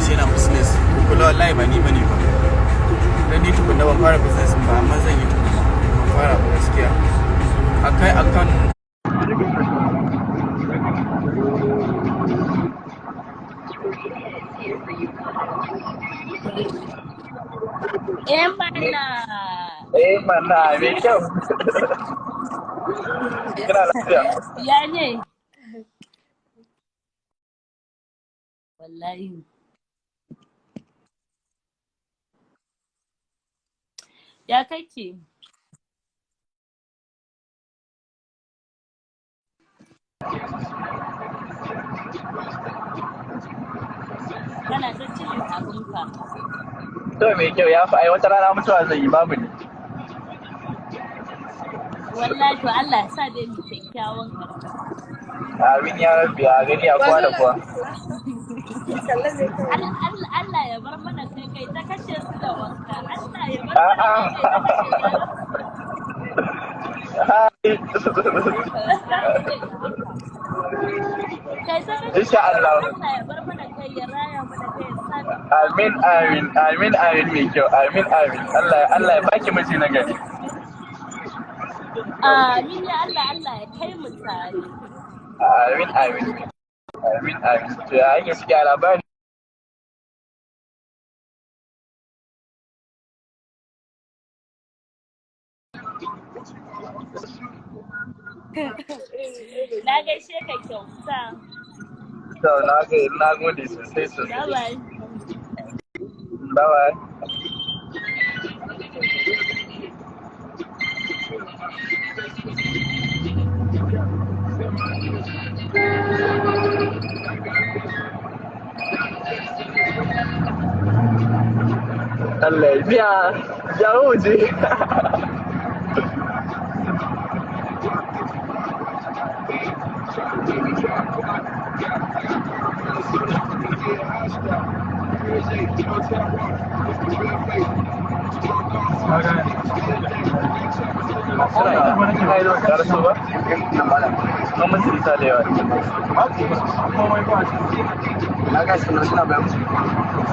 shi yana business kula wallahi ba ni bane ba dan ni tukunna ban fara business ba amma zan yi tukunna ban fara ba gaskiya akai akan mana mai kyau. Kina lafiya? Ya ne? Wallahi. Ya kake? Kana ta cilin abinka. To mai kyau ya fi ai wata rana mutuwa zai yi babu ne. Wallahi to Allah ya sa dai mu kyakkyawan ƙarshe. Amin ya rabbi a gani a kowa da kowa. Allah ya bar mana kai ta kashe su da wanka. Allah ya bar mana kai ta kashe. Insha Allah. Allah ya bar mana kai ya raya mana kai ya sa. Amin mai kyau. Amin. Allah ya baki miji na gari. Amin ya Allah ya kai mu tare. Amin. To ya ake suke a labari? Na gaishe ka kyauta. To na gode sosai. Bye. Allah ya biya jawo je.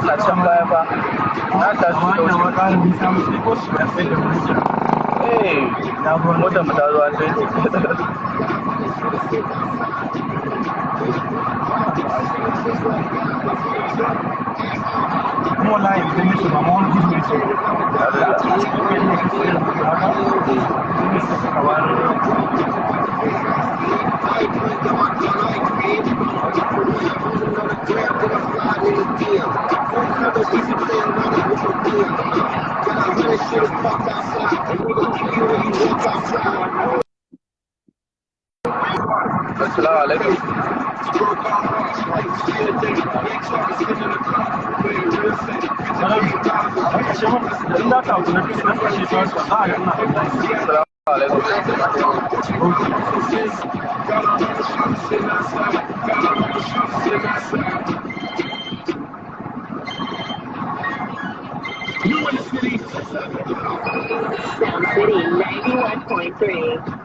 Suna can baya ba na tasu da wuce motar mu ta zuwa sai More like the mission, I'm on his mission. Assalamu alaikum. Sound City 91.3.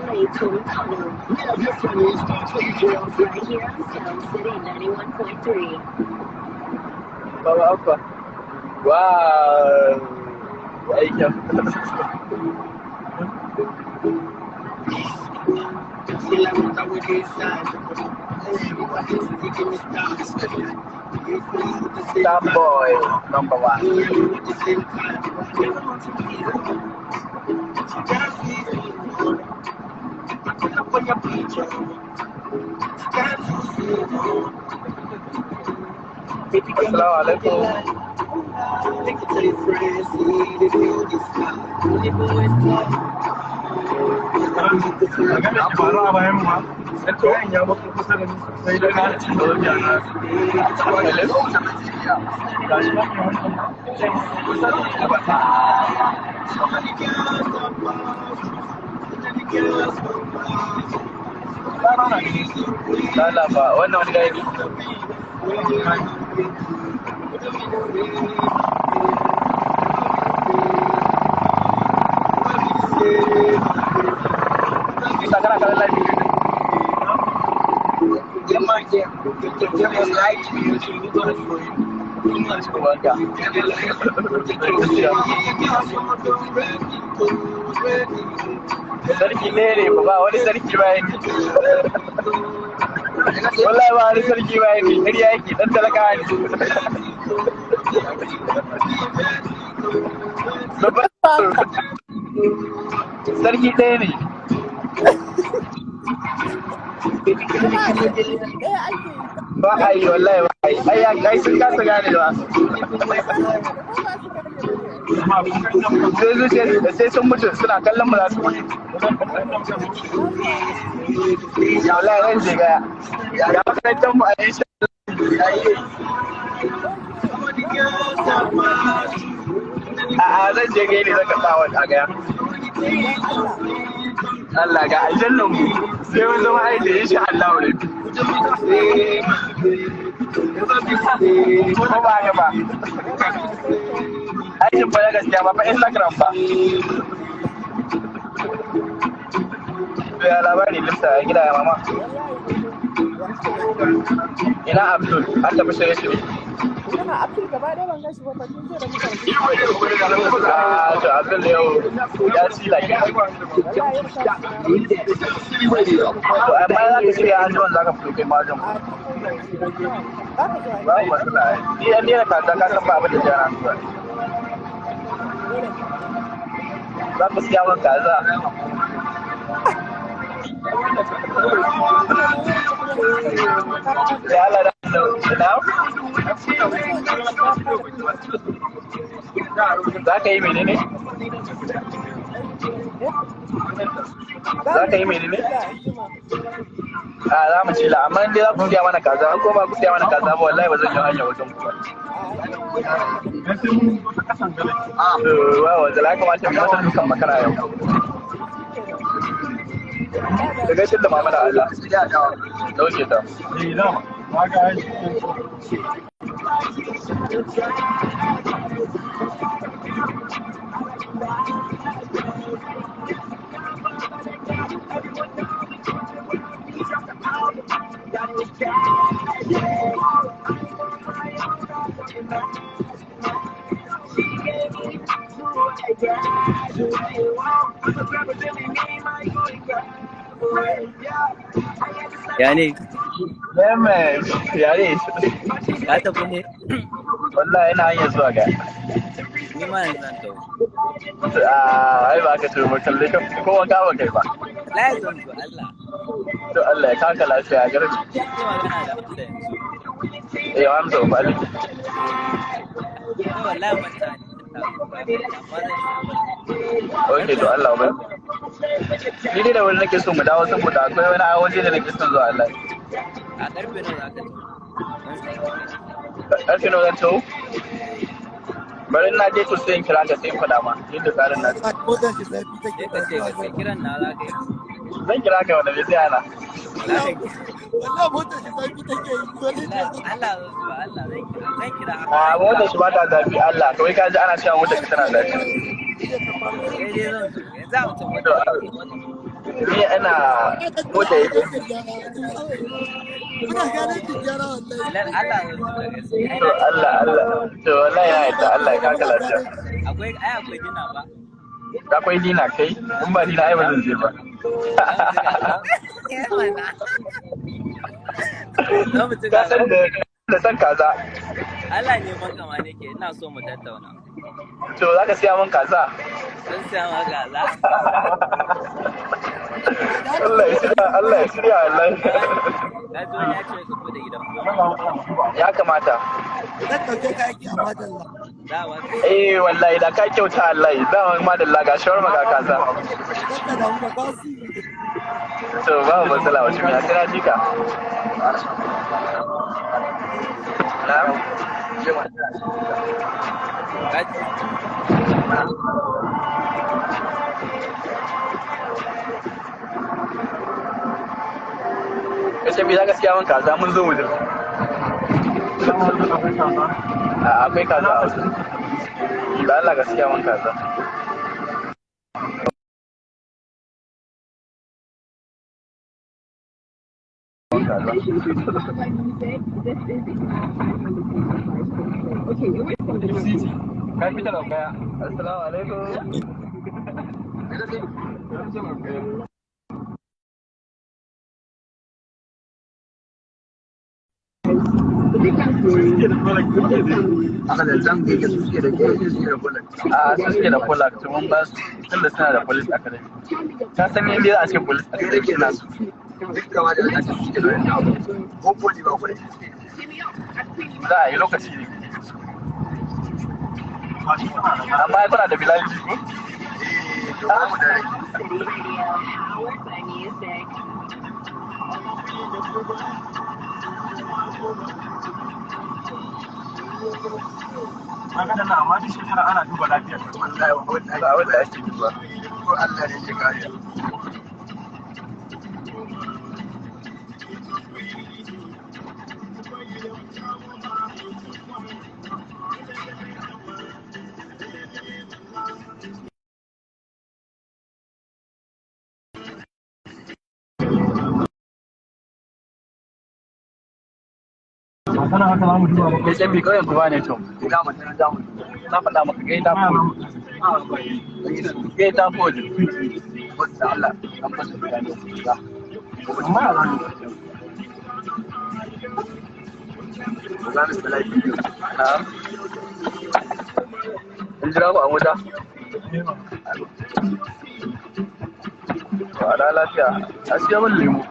Right here on Sound City 91.3. Baba Abba. Wow. Yayi kyau. Star boy number 1. Assalamu alaikum. Lalaba wannan wani gari. lissa kana kallon live sarki ne ba wani sarki ba yake wallahi ba wani sarki ba yake ƙarya yake dan talaka ne sarki ɗaya ne ba a yi wallahi ba a yi ai sun kasa gane ba sai sun mutu suna kallon mu za su mutu ya wallahi ran je gaya ya makarantar mu a yi shi a zan je gai ne zan karɓa wata gaya Allah ga aljannan mu sai mun zama aiki insha Allah ne ko ba ga ba aikin ba gaskiya ba fa Instagram ba ya labari limsa ya gida ya mama ina Abdul an tafi shirye-shirye Abdul gaba ɗaya ban gashi ba tun da muka to Abdul yau ya ci like to amma za ka shirya an zuwan za ka fito kai majin ba matsala ni an nera kaza ka san ba abin da jana zuwa za ku siya min kaza ya Allah da za ka yi menene? Za ka yi menene? A za mu ci la, amma inda za ku siya mana kaza, ko ba ku siya mana kaza ba wallahi ba zan yi hanya wajen ku ba. Wa wanda la kamata mu mata dukan makara yau. Da gaishe da mama da Allah. Dauke ta. Ya ne? Ya ne? Ka tafi ne? Wallahi ina hanyar zuwa ga. Ni ma yanzu zan tafi. Ai ba ka turbo kalle ka ko wanka ba kai ba. Lai zan zo Allah. To Allah ya kaka lafiya a garbi. Ki magana da Hamza yanzu. An zo ba. Wallahi ban ta Ok, to Allah ba. Ni dai da wani nake so mu dawo saboda akwai wani waje da nake son zuwa Allah. A karfe nawa za ka tafi? Karfe nawa zan tawo? Bari na je to sai in kira ka sai in faɗa ma yadda tsarin na. Sai ka ce ka sai kiran na za ka yi. Zan kira ka wanda bai sai ana. Wallahi motar shi zafi take yi Allah zan kira. A motar shi ba ta zafi Allah kawai ka ji ana cewa motar shi tana zafi. Kai dai zan zo. Yanzu a mutum Ni ina mota yake. muna ganin ki gyara wallahi Allah zan zo da gaske. To Allah. To wallahi ya yarda Allah ya kaka lafiya. Akwai dina ba. Akwai dina kai? In ba dina ai ba zan je ba. Ka san da san kaza. Allah ne maka ma nake ina so mu tattauna. To za ka siya min kaza? Zan siya maka kaza. Allah ya shirya Allah. Ka zo ya ce ka bude gidan mu. Ya kamata. zan dauke ka aiki a madalla Da ba. Wallahi da ka kyauta Allah. Da madalla ga shawarma ga kaza. zan ka damu da basu To babu matsala wace mai kira jika. Na? Kaji. Kace me za ka siya min kaza mun zo wajen. Akwai kaza a wajen. Da Allah ka siya min kaza. insha Allah. Ka fita da kaya. Assalamu alaikum. Aka da zan ga yake suke da police. A suke da police to mun ba su tunda suna da police academy. Ka san inda za a ce police academy suna su. Duk kama da aka suke da wani abu. Ko poli ba police. Za a yi lokaci ne. Amma ya kuna da bilaji ko? Powered by music. Haka da na amma duk shekara ana duba lafiyar. Wallahi ga wanda ake duba. Ko Allah ne ke kariya. Masana haka za mu duba ba. Sai bi kawai duba ne to. Ina mutane da mu. Na faɗa maka gaida ko. Gaida ko. Wanda Allah an fasa da ne. Amma a ran Zan su lafiya. Na'am. In jira ku a mota. Ba lafiya. A siya min lemu.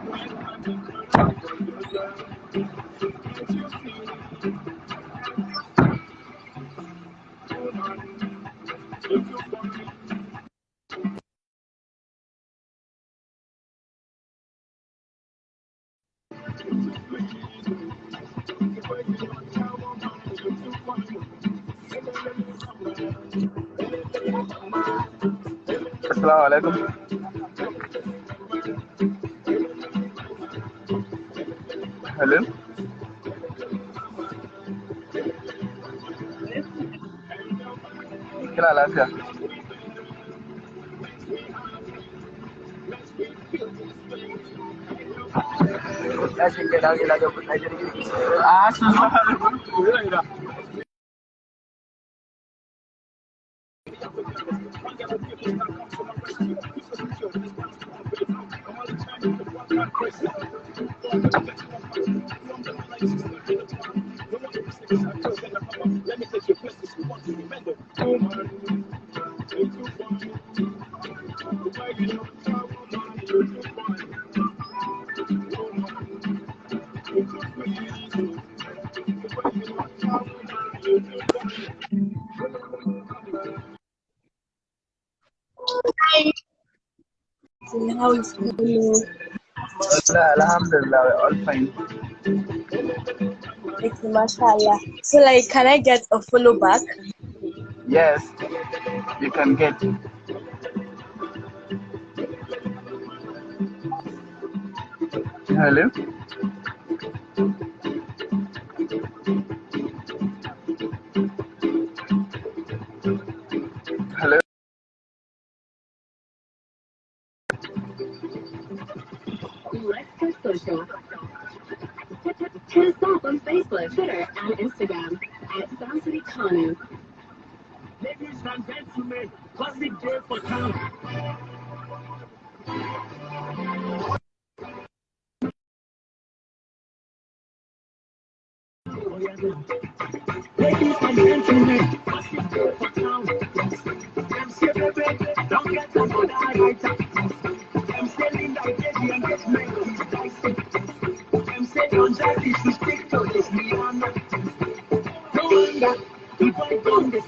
Assalamu alaikum. Hello. Kina lafiya? Ya shiga da ila da kudin jirgi. A sun zo. How is it? Alhamdulillah, we're all fine. It's mashallah. So like, can I get a follow back? Yes, you can get. Hello? Hello? Let's go social. Hit us up on Facebook, Twitter, and Instagram at Varsity Kanu. Ladies and gentlemen, classic day for town. Ladies and gentlemen, classic day for town. Them say baby, don't get over that right. Them selling like baby and get money, dicey. Them say don't just is to stick to this me on. No wonder if I don't this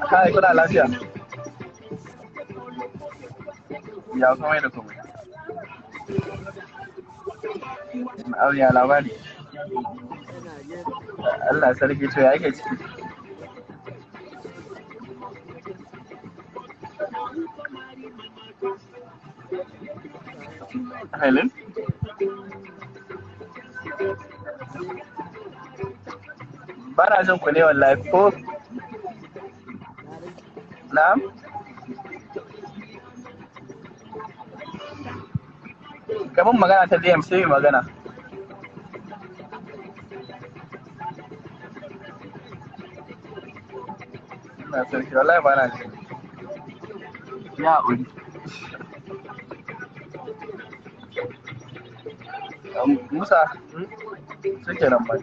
Hi, kuna lafiya? Ya komai da komai. Ya labari. Allah sarki to ya yake ciki. Helen? Ba na jin ku ne wallahi ko? Na'am? Kamar magana ta DM sai magana. Ina sarki wallahi ba na ji. Ya uri. Musa, suke nan ba.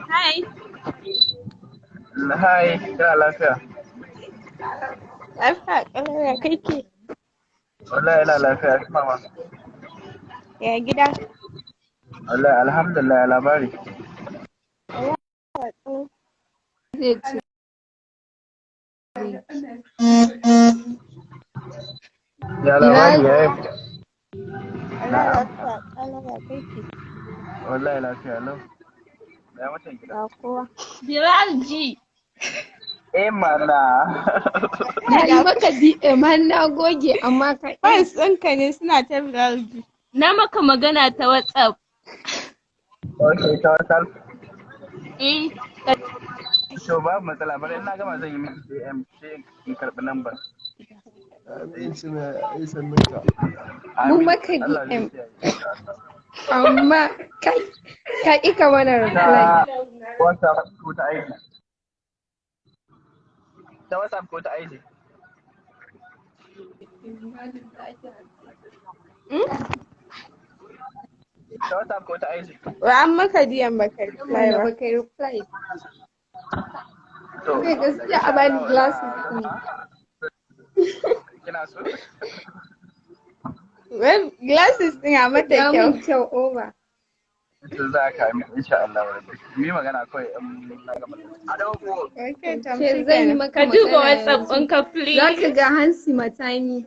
Hi. Hi, kina lafiya? Lafiya ƙalau ya kake? Wallahi ina lafiya, shi mama. Ya gida? Wallahi alhamdulillah ya labari. Zai ce. Ya labari ya yi. Lafiya ƙalau ya kake? Wallahi lafiya lau. Ya mutan gida. Ba kowa. Biraji. Mana. Na yi maka DM har na goge amma ka Fans ɗinka ne suna ta Biraji. Na maka magana ta WhatsApp. Okay, ta WhatsApp. Eh. To babu matsala bari in na gama zan yi miki DM sai in karɓi number. mun maka DM amma ka ƙi ka mana reply. Ta WhatsApp ko ta IG? Ta WhatsApp ko ta IG? Ta WhatsApp ko ta IG? Wa an maka DM baka reply Da ba. baka yi reply. To. Kai gaskiya a bani glasses ɗin. Kina so? Well, glasses ɗin a mata Ya kyau. mun kyau over. To za ka yi insha Allah. Mi magana kawai in na gama. Okay, Tom, Ke zan yi shikenan. maka Ka duba magana WhatsApp yanzu. ɗinka please. Za ka ga Hansi Matani.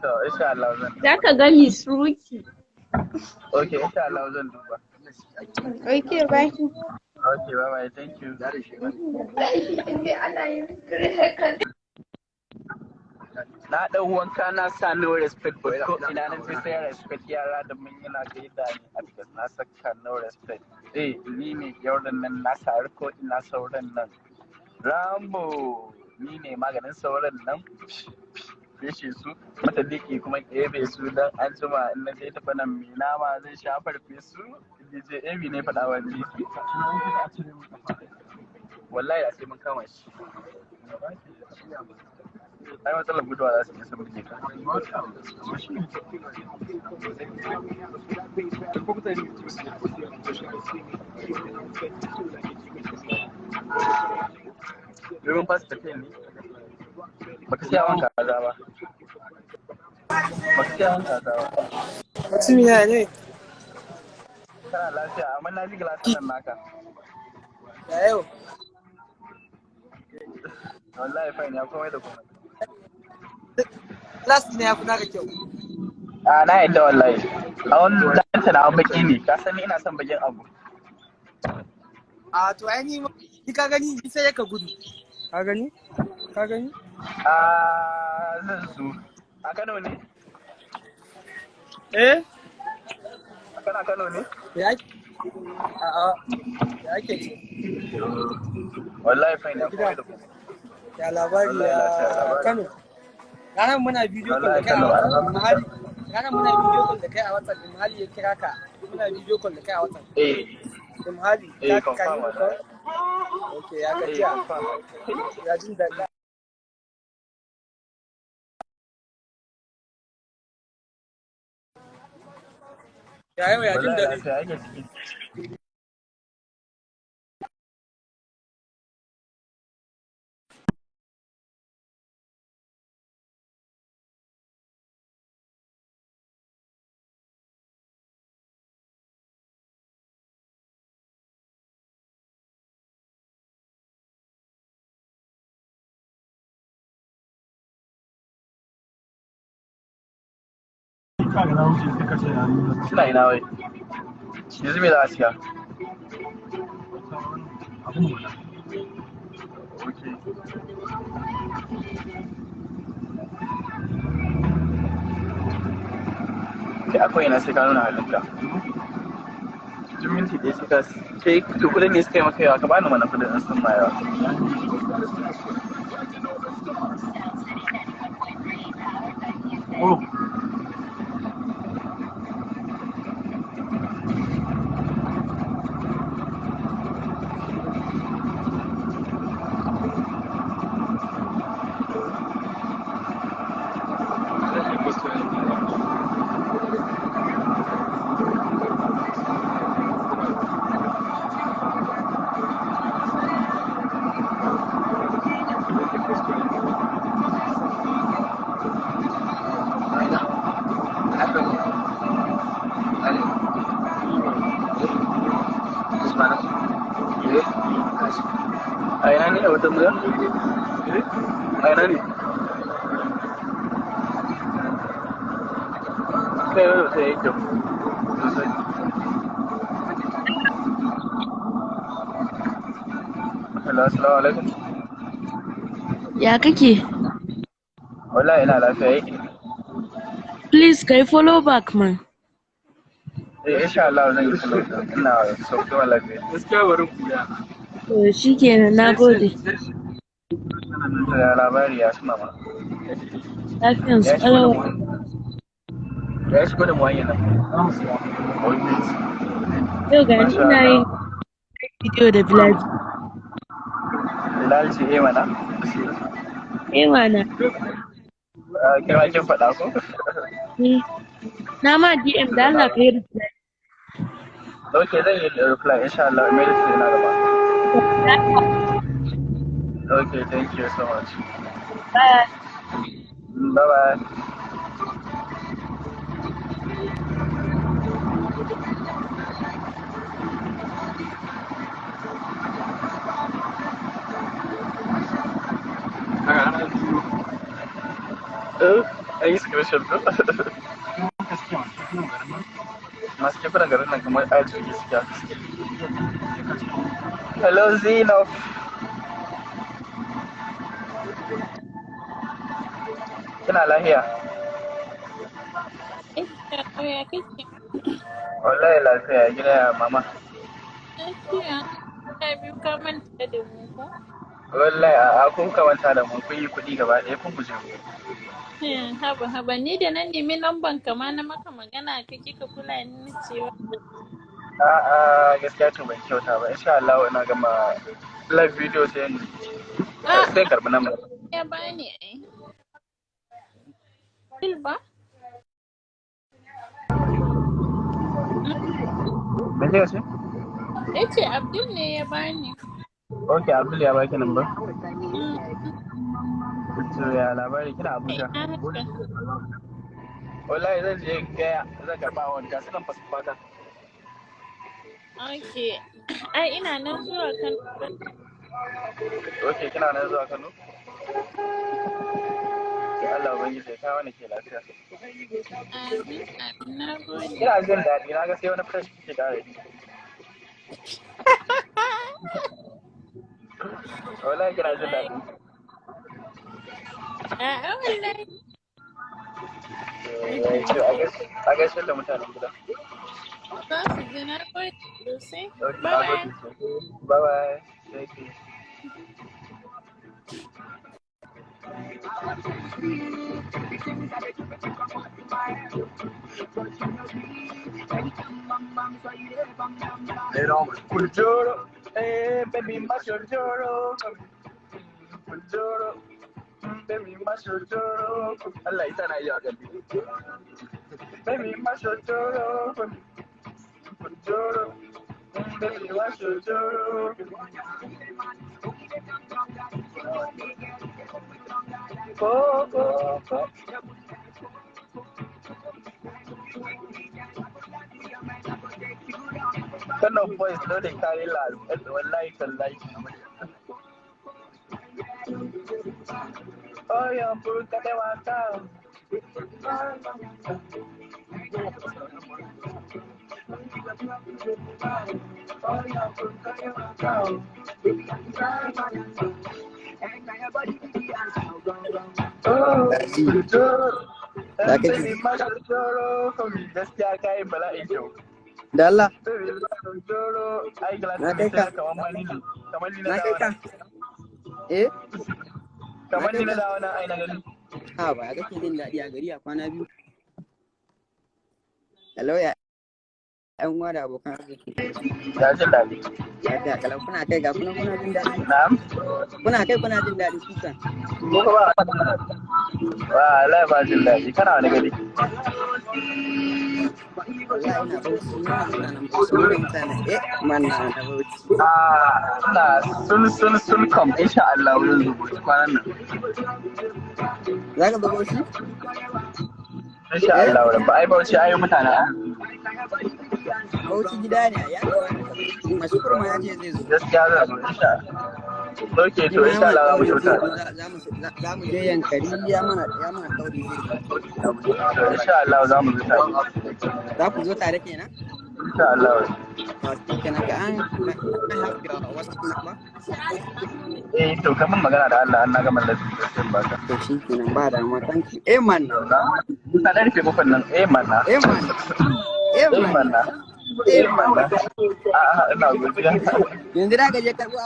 To insha Allah zan. Za ka ga Miss Ruki. Okay, insha Allah zan duba. Okay, bye. Okay, bye bye. Thank you. Na ɗau wanka na sa no respect but ko ina nan sai respect yara da mun yana gaida ni a because na saka no respect. Ni ne yauran nan na sari ko ina sauran nan. Rambo ni ne maganin sauran nan. Feshe su mata diki kuma ebe su dan an jima in na je tafa nan mai nama zai sha farfe su DJ Ebi ne faɗa wa jiki. Wallahi a sai mun kama shi. Ai matsalar gudawa za su iya sun buge ka. Domin fasa tafiyan ne? Baka siya wanka kaza ba. Baka siya wanka kaza ba. Mutum ya ne? Kana lafiya amma na ji gilasin nan naka. Ya yau? Wallahi fine ya komai da komai. Last ne ya fi naka kyau. Na yadda wallahi. A wani danta na baki ne, ka sani ina son bakin abu. A to ai ni ka gani sai ka gudu. Ka gani? Ka gani? Zan so. A Kano ne? Eh? Kana Kano ne? Ya ake ce. Wallahi fine ya komai da komai. Ya labari ya Kano. Ranar muna bidiyo call da kai a WhatsApp Mahali. Ranar muna bidiyo call da kai a WhatsApp Mahali ya kira ka. Muna bidiyo call da kai a WhatsApp. Mahali. Confirm. Okay, ya gajiya. Ya jin daɗi. Ya yau ya jin daɗi. Kaga na wuce sai ka ce ya nuna. Suna ina wai. Yanzu me za a siya? Abin da Okay. Kai akwai ina sai ka nuna halinka. Duk minti ɗaya sai ka sai to kudin ne suka yi maka yawa ka bani mana kudin in sun ma yawa. Oh. A ina ne a wata mura? A ina ne? Kai wani wata ya yi kyau sosai. Hello, assalamu alaikum. Ya kake? Wallahi ina lafiya yake. Please kai follow back man. Insha Allah zan yi follow ina sauke wa lafiya. Gaskiya bari kuya. To shikenan, nagode. Ya labari ya suna ma. Lafiyan su Ya shigo da kalau. mu. Ya shigo da mu hanyar nan. Yau ga ni ina yin video da village. Bilal ce mana? Mana. Kai ma kin faɗa ko? Na ma DM da Allah ka yi reply. Okay, zan yi reply insha Allah. Mai da na gaba. Okay, thank you so much. Bye. Bye bye. An yi screenshot ko? Masu kefunan garin nan kamar aji gaskiya. Hello Zainab. Kina lahiya? Wallahi lafiya gida ya mama. Wallahi a kun kamanta da mu kun yi kuɗi gaba ɗaya kun guje mu. Haba ni da nan nemi lamban kama na maka magana ka kika kula ni cewa. A'a gaskiya to ban kyauta ba insha Allah ina gama live video sai karɓi nan. Ya bani ai. Silba? Me kika ce? Yace Abdul ne ya bani. Okay, Abdul ya baki nan ba? To ya labari kina Abuja? Wallahi zan je gaya zan karɓa wani gasu nan fasfata. Okay. Ai ina nan zuwa Kano. Okay, kina nan zuwa Kano? Allah ubangiji ya kawo ni ke lafiya. Amin, na gode. Ina jin daɗi na ga sai wani fresh kike kare. Wallahi kina jin daɗi. A'a wallahi. A gaishe da mutanen gida. Za su ji na gode sosai. Bye bye. Thank you. Buongiorno, baby, ma buongiorno. Buongiorno, baby, ma buongiorno. Allah ita na iya gani. Baby, ma buongiorno. Buongiorno, baby, ma buongiorno. Go. Kind of voice no dey carry last wallahi tallahi. Oh yeah, put that waka. Ya kake gaskiya kai bala'in kyau. da Allah Ai na glass kai ne ka kamar ni ne. Kamar ni na na kai dawo ka nan. eh na Kamar kai ni na ka dawo nan ai na gani. ha ba ya kake jin daɗi a gari a kwana biyu hello ya ƴan uwa da abokan arziki Ya jin daɗi. lafiya kalau kuna kai ga kuna jin daɗi Na'am. kuna jin daɗi kukan Ko ba wallahi ba jin daɗi. Kana wani gari? wallahi ina bauchi mu ne mutanen bauchi mu ne mutanen manna na bauchi Ina sun kam insha Allah wurin rubutu kwanan nan. za ka zo bauchi Insha Allah wurin ba ai bauchi ai mutane. bauchi gida ne ya kamata ka zo mashkur ma ya ce zai zo Gaskiya zan zo insha Allah. Oke to insha Allah za mu kyauta. za mu je yankari ya mana kauri zai Insha Allah za mu zo tare. za ku zo tare kenan Insha Allah. kenan ka an haɗe wasu ba To kamar magana da Allah an na gama lafiya sai ba ka. to shi kenan ba da ma thank you man Bisa da rufe kofar nan man na. man Man na. Man na. Ina godiya. yanzu da ka je karɓo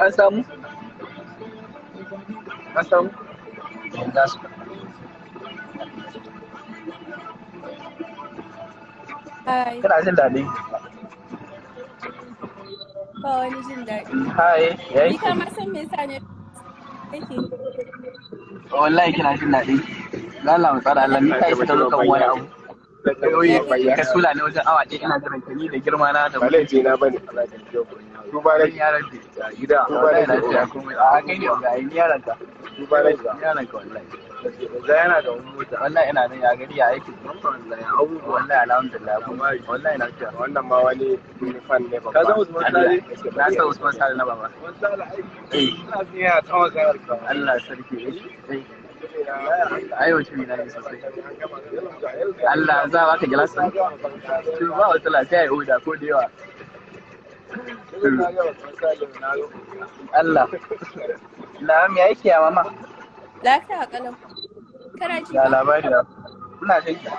An samu? An samu? Hi. Kana jin daɗi? Ba wani jin daɗi. Hi, yayi? Ni ka ma san me yasa ne kake? Wallahi kina jin daɗi. Allah mu tsara Allah ni kai ta kan wani abu. Ka sula ne wajen awa ɗaya ina jiran ka ni da girma na da Balai na bane. Duba da yaran da gida. Duba da lafiya kuma a kai ne ga ni yaran ka. duba da Yaran ka wallahi. da yana da wani mota. Wallahi ina nan ya gari ya aiki. Wallahi alhamdulillah wallahi lafiya. Wannan ma wani fan ne ba. Ka san Usman Sale? Na san Usman Sale na baba. Ina biya ta magana ka. Allah sarki. Ayo shi na yi sosai. Allah za ba ka gilasa. Shi ba wata lafiya ya oda ko da yawa. Allah. Na me yake ya mama? Lafiya kalam. Kana ji Ya ba? labari da. Ina jin ki.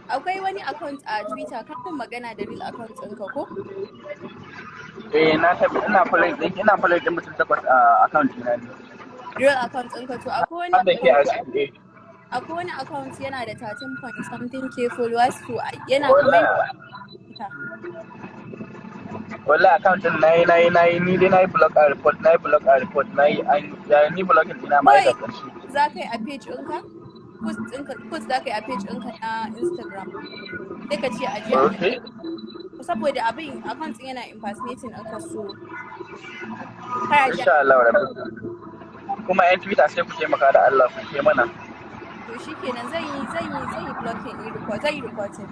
Akwai wani account a Twitter kafin magana da real account ɗinka ko? Na tabi ina follow din mutum takwas a account ɗina ne. Real account ɗinka to akwai Wanda wani ke a cikin akwai wani account yana da 13 point something k followers to yana comment. Wallahi account din nayi ni dai nayi block a report nayi ni blocking dina mai da karshe. Za ka yi a page ɗinka? Post za ka yi a page ɗinka na Instagram. Sai ka ce a jiya. Okay. Saboda abin account ɗin yana impersonating ɗinka so. Insha Allah rabbi. Kuma yan Twitter sai ku taimaka da Allah ku ke mana. To shikenan zai yi blocking yi report zai yi reporting.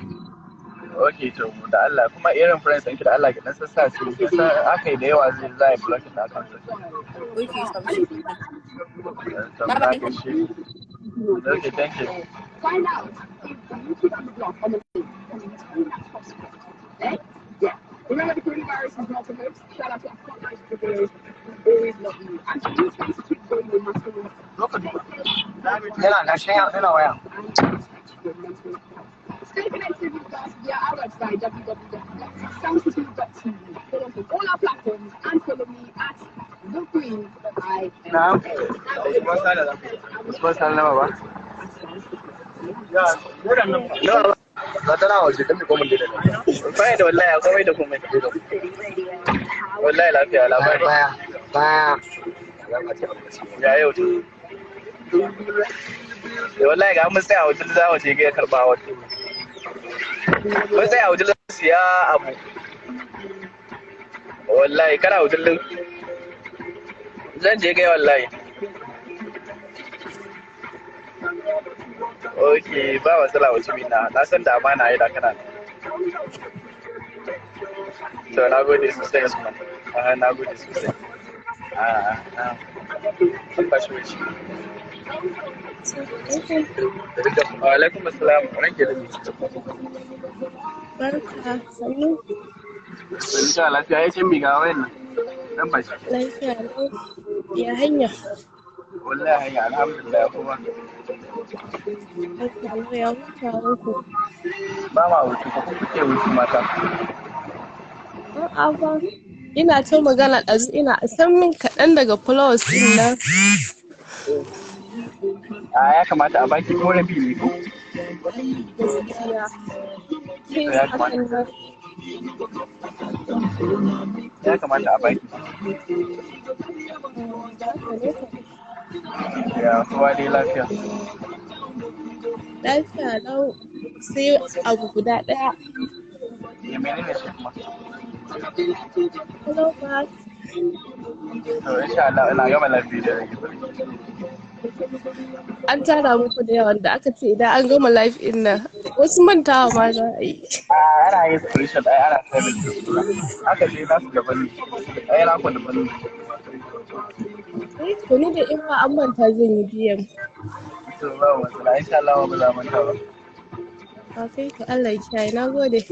Okay to da Allah kuma irin friends ɗinki da Allah ki dan sassa su san aka yi da yawa zai blocking da account. Okay, so shikenan. Bye. Okay, thank you. Find out if the YouTube and the blog on the link can be as possible. Eh? Yeah. Remember the coronavirus is not the most. Shout out to our frontline superheroes. Always love you. And to you guys to keep going with masculine. Stay connected with us via our website www.soundcity.tv. Follow us on all our platforms and follow me at Na'am. Usman Sani nawa ba? Nawa ba? Za ta nawa waje kan mi komai da bai da wallahi akwai da komai. Wallahi lafiya labari. Baya. Ya yau to. Wallahi ga mun tsaya a wajen za mu je ga karba wato. Mun tsaya a wajen siya abu. Wallahi kana wajen zan je gai wallahi. Ok, ba matsala wace mina na san da amana yi da kana. To na gode sosai Usman. Na gode sosai. Ba shi wuce. Wa alaikum assalam. Ranke da ni. Barka, sannu. Insha Allah lafiya yake mi ga wayan nan. Dan ba shi. Lafiya lau. Ya hanya. Wallahi hanya alhamdulillah kuma. Lafiya lau ya huta muku. Ba ma wuce ko kuke wuce mata. A'a ba. Ina ta magana ɗazu ina san min kaɗan daga flowers ɗin nan. Ya kamata a baki ko rabi ne ko? Gaskiya. Ya kamata. Ya kamata a baki. Ya kowa dai lafiya. Lafiya lau sai abu guda ɗaya. Ya menene shi kuma? Hello, Pat. To insha Allah ina gama lafiya da rage. An tara muku da yawan da aka ce idan an gama live in nan wasu mantawa ma za a yi. Ana yin screenshot ai ana saving da su. Haka dai za su daban ne. Ai na ku daban ne. To ni da in ma an manta zan yi DM. To ba matsala insha Allah ba za mu manta ba. Okay, to Allah ya kiyaye. Na gode.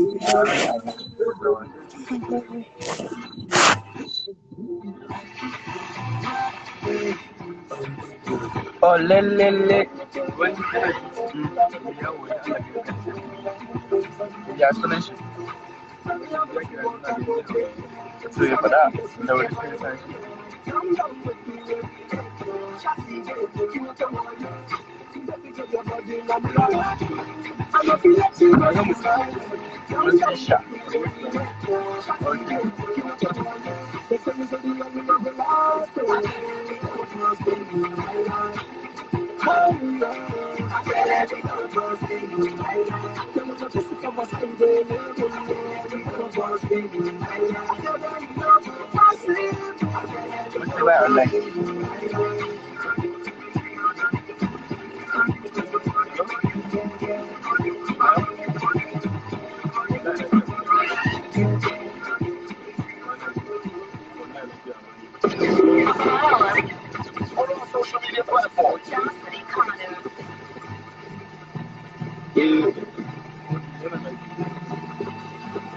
Oh, lele. Ya sunan shi. So ya faɗa da wani sai sa shi.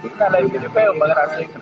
Ina laifin da bayan magana sai ka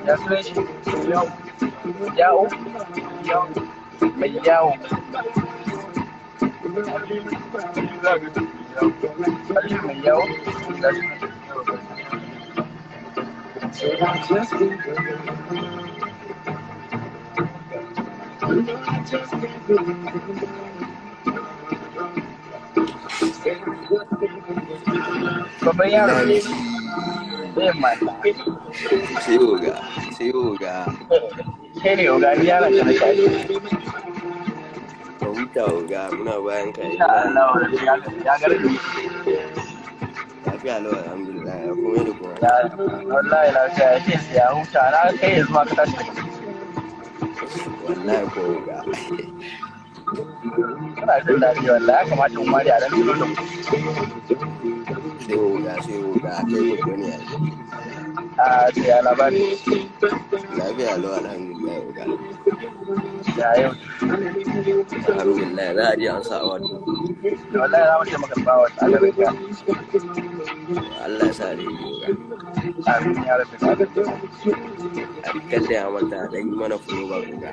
ya sunan shi yawo mai yawo Aliyu mai yawo babban yaro ne zai mata sai oga kai ne oga ni yaron ka na shashi ka huta oga muna bayan ka insha Allah ya garbi lafiya lau alhamdulillah ya komai da komai wallahi lafiya ya ce ya huta na kai yanzu ma ka tashi wallahi ko oga kana jin daɗi wallahi ya kamata mu mari a ɗan tuno da sai oga kai babba ne a ce ya labari lafiya lau alhamdulillah oga. Ya yau. Alhamdulillah za a je an sa award. Wallahi za mu je maka bawa a garin ka. Allah ya sa da yi oga. Amin ya rabbi. A kada ya manta dan yi mana fulo ba oga.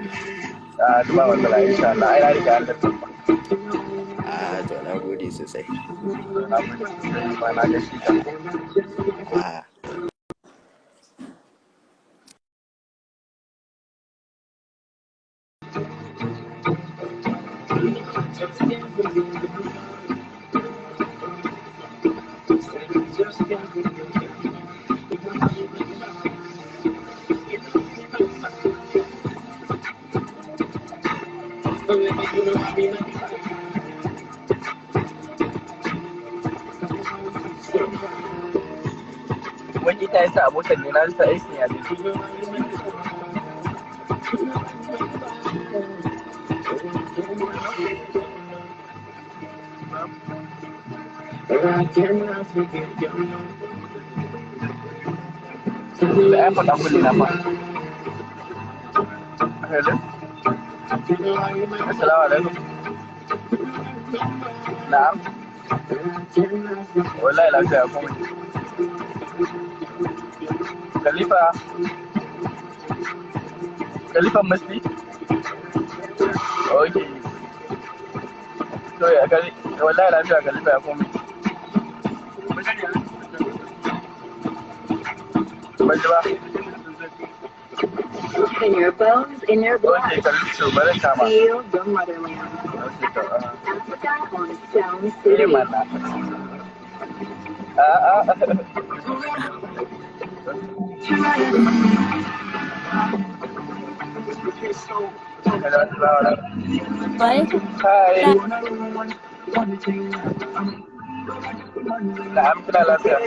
Duba wanda insha Allah ai riga an da tabba. To na gode sosai. Na gode sosai ba na gashi ka. Wani ta yi sa abokan ne na rasa aikin ya zai. Da airport an kulle na fa. Hello? Assalamu alaikum. Na'am. Wallahi lafiya kuma. Khalifa Masti? Okay. So ya gari, wallahi lafiya Khalifa ya komai. In your bones, in your blood. Okay, Khalifa, bari kama. Feel the motherland. Okay, Africa on Sound City. Na'am, kina lafiya?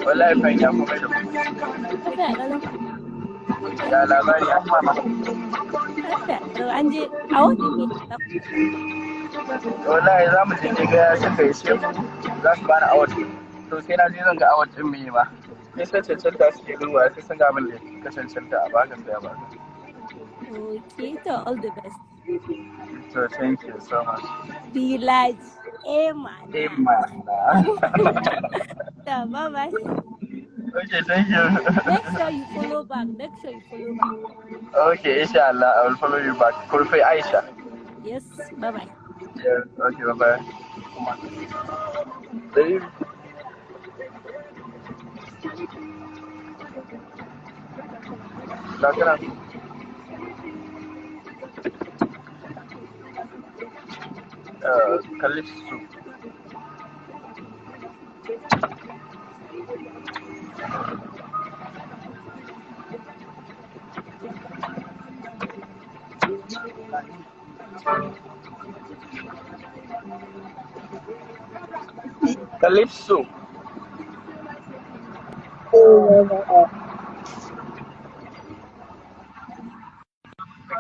Wallahi ban ya kuma da ya labari an mama. An je a wani ne. Wallahi za mu je ga suka yi shi za su bani award. To sai na je zan ga award din me ba. Sai sai cancanta suke ruwa sai sun ga min da ka cancanta a baka sai ba. Okay, so all the best. So thank you so much. Be large. Amen. So bye bye. Okay, thank you. Make sure you follow back. Okay, inshallah, I will follow you back. Kurfi Aisha. Yes, bye bye. Yeah, okay, bye bye. Dave. Calypso. Calypso.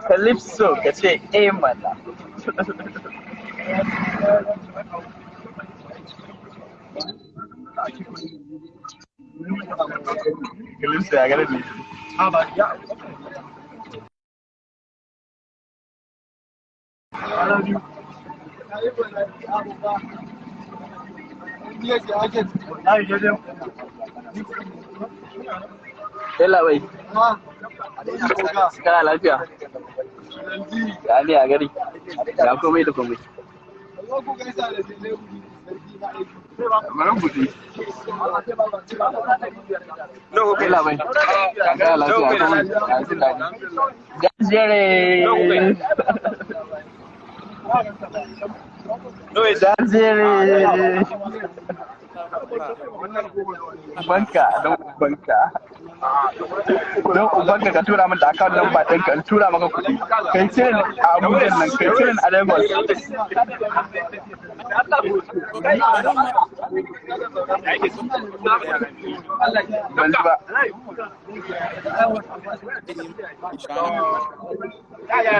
Calypso, ka ce mana. Calypso ya gane ne. Yalla bai. Kana lafiya? Ya ne a gari? Ya komai da komai. Maran buɗe. Yalla bai. Kana lafiya komai? Ya ji daɗi. Gajere. Gajere. Banka don banka. Don ubanka ka tura min da account number ɗinka in tura maka kuɗi. Kai cirin a Abuja nan, kai cirin a Lagos. Ban ji ba.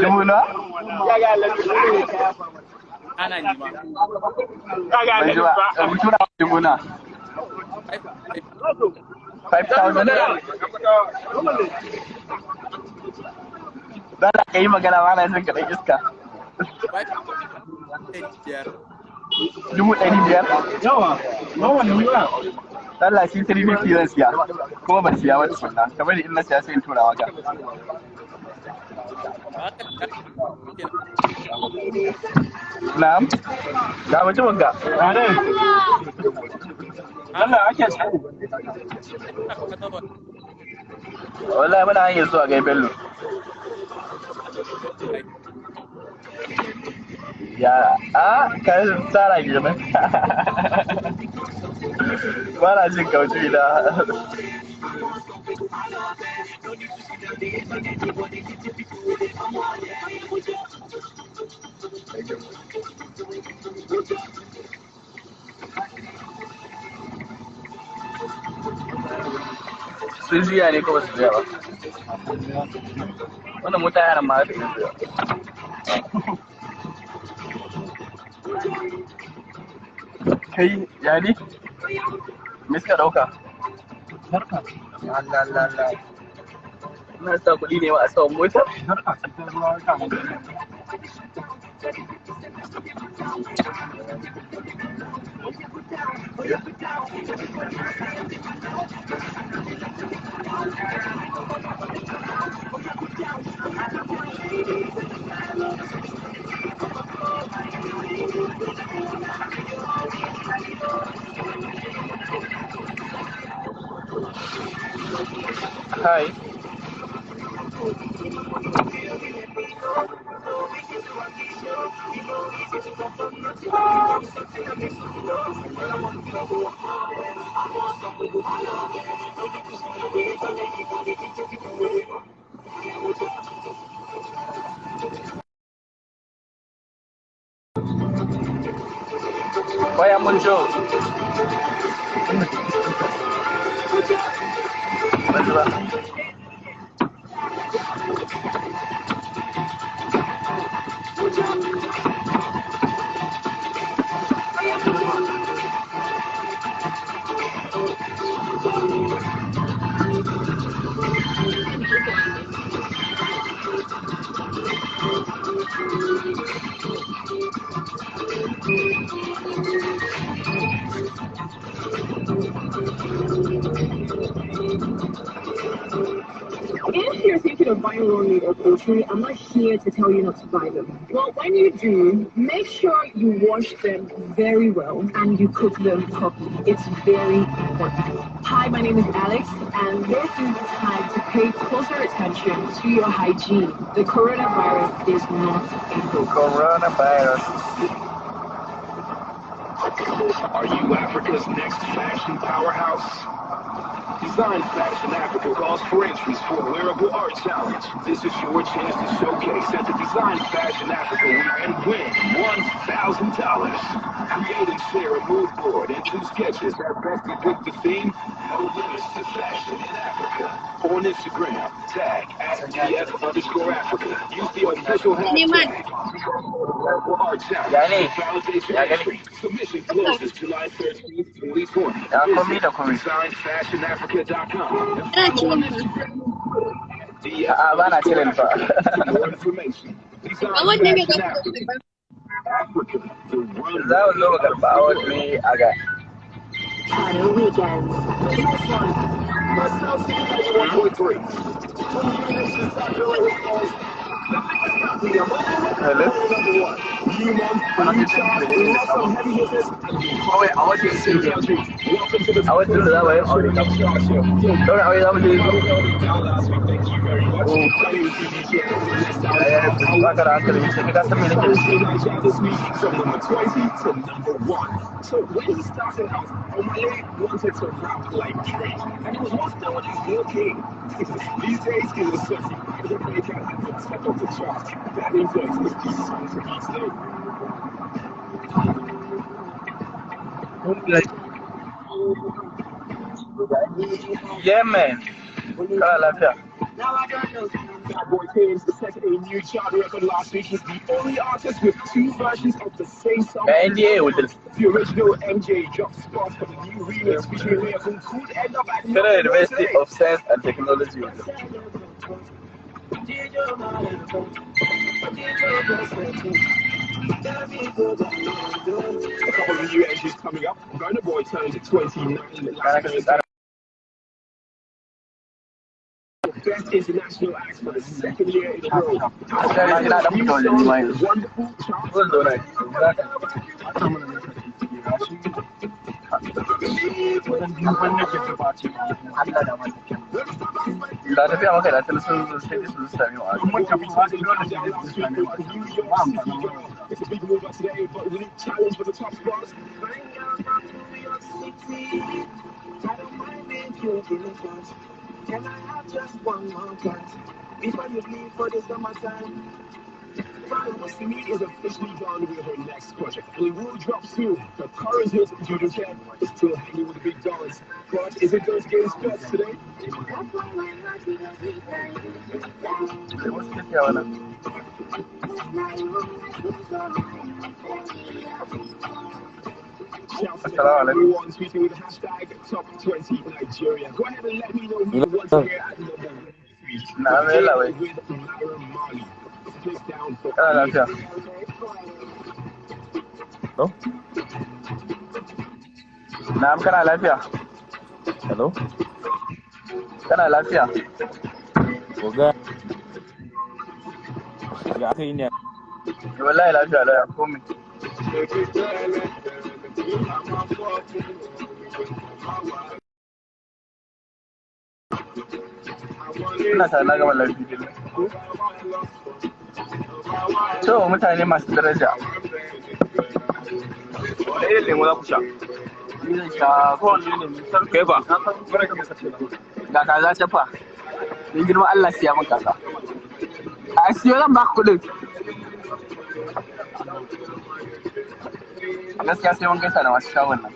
Dubu na? Ban ji ba. Tura dubu na. 5,000 Dala ka yi magana ma na jin kaɗan iska. 500,000? Yawa, nawa ne yawa? Dala shi 350 zan siya, kuma ban siya wata sunna, kamar in na siya sai in tura maka. Na'am, ga mutumin ga. Allah ake ce. Wallahi muna hanyar zuwa gai Bello. Ya, ka tsara girman. Ba na jin kauci da. Sun juya ne ko ba su juya ba? Wannan mota yaran ma haka yin juya. Kai, ya ne? Me suka ɗauka? Allah. Na sa kuɗi ne ma a saman mota? Hi. Vaya mucho. If you're thinking of buying raw meat or poultry, I'm not here to tell you not to buy them. But when you do, make sure you wash them very well and you cook them properly. It's very important. Hi, my name is Alex, and this is the time to pay closer attention to your hygiene. The coronavirus is not a joke. Coronavirus. Are you Africa's next fashion powerhouse? Design Fashion Africa calls for entries for a wearable art challenge. This is your chance to showcase at the Design Fashion Africa Week and win $1,000. Create and share a mood board and 2 sketches that best depict the theme, No Limits to Fashion in Africa. On Instagram, tag @DF_Africa. Use the official hashtag art challenge. Submission closes July 13th, 2020. DesignFashionAfrica.com. Ba na cire ba. Za mu zo karɓa wani a ga. Hello? So when he started out, Omale wanted to rap like Drake, and he was once done with his little king. These days, he was such everybody can have the top of the chart. That influence is these songs for each day. Yeah, man. Kala lafiya. Bad Boy Tunes, the second a new chart record last week, was the only artist with 2 versions of the same song. NDA with the original MJ dropped spots for the new remix featuring Leia who could end up at Federal University of Science and Technology with a couple of new entries coming up. Burna Boy turned 29 last Thursday. Best international acts for the second year in a row. Wonderful da tafiya maka da sun sai su sami wa It's a big move up today, but we need challenge for the top spots. I don't mind being cute in the front. Can I have just one more chance before you leave for the summertime? Missy Me is officially done with her next project, and it will drop soon. Her current hit, Juju Cat, is still hanging with the big dogs. But is it going to get its best today? Shouts to everyone tweeting with the hashtag Top20 Nigeria. Go ahead and let me know who you want to hear at number 1 with Naira Marley. Split down for Hello? Na'am, kana lafiya? Hello? Kana lafiya? Oga. Ya aka yi ne? Wallahi lafiya da komai. Ina tare na gama lafiya. To mutane masu daraja. Wani irin lemu za ku sha? Zan sha kowane ne mai kai ba. Ga kaza ta fa. Don girman Allah siya min kaza. A siyo zan baka kuɗin. A gaskiya sai mun gaisa da masu shagon nan.